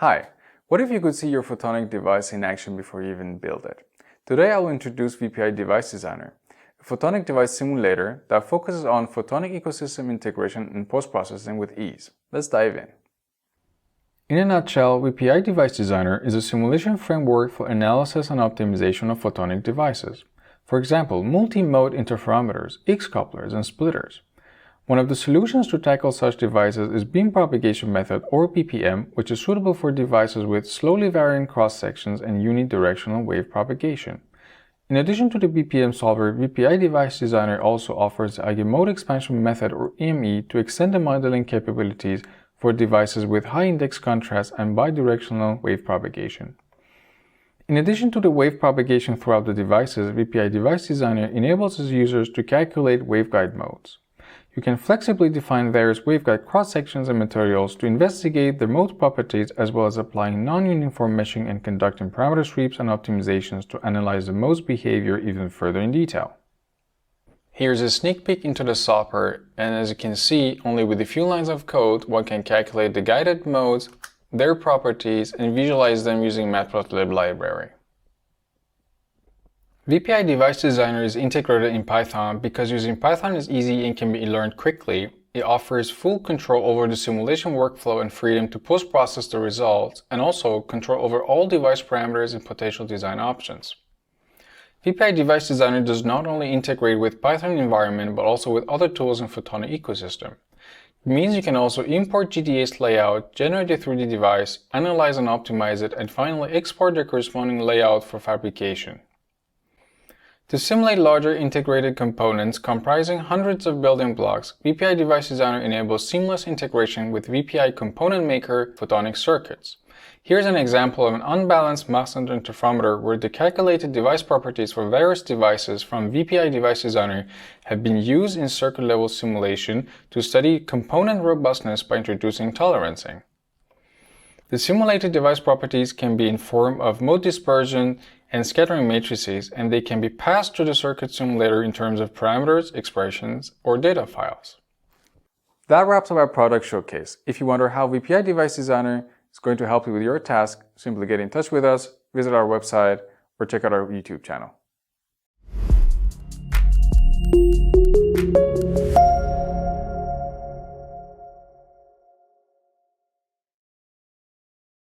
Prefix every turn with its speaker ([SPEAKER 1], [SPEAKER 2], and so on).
[SPEAKER 1] Hi, what if you could see your photonic device in action before you even build it? Today I will introduce VPIdeviceDesigner, a photonic device simulator that focuses on photonic ecosystem integration and post-processing with ease. Let's dive in. In a nutshell, VPIdeviceDesigner is a simulation framework for analysis and optimization of photonic devices. For example, multi-mode interferometers, X-couplers, and splitters. One of the solutions to tackle such devices is beam propagation method, or BPM, which is suitable for devices with slowly varying cross-sections and unidirectional wave propagation. In addition to the BPM solver, VPIdeviceDesigner also offers the eigenmode expansion method, or EME, to extend the modeling capabilities for devices with high index contrast and bidirectional wave propagation. In addition to the wave propagation throughout the devices, VPIdeviceDesigner enables its users to calculate waveguide modes. You can flexibly define various waveguide cross-sections and materials to investigate their mode properties, as well as applying nonuniform meshing and conducting parameter sweeps and optimizations to analyze the mode's behavior even further in detail. Here's a sneak peek into the software, and as you can see, only with a few lines of code, one can calculate the guided modes, their properties, and visualize them using Matplotlib library. VPIdeviceDesigner is integrated in Python because using Python is easy and can be learned quickly. It offers full control over the simulation workflow and freedom to post-process the results, and also control over all device parameters and potential design options. VPIdeviceDesigner does not only integrate with Python environment, but also with other tools in photonic ecosystem. It means you can also import GDA's layout, generate a 3D device, analyze and optimize it, and finally export the corresponding layout for fabrication. To simulate larger integrated components comprising hundreds of building blocks, VPIdeviceDesigner enables seamless integration with VPI Component Maker photonic circuits. Here's an example of an unbalanced mass-center interferometer where the calculated device properties for various devices from VPIdeviceDesigner have been used in circuit-level simulation to study component robustness by introducing tolerancing. The simulated device properties can be in form of mode dispersion and scattering matrices, and they can be passed to the circuit simulator in terms of parameters, expressions, or data files. That wraps up our product showcase. If you wonder how VPIdeviceDesigner is going to help you with your task, simply get in touch with us, visit our website, or check out our YouTube channel.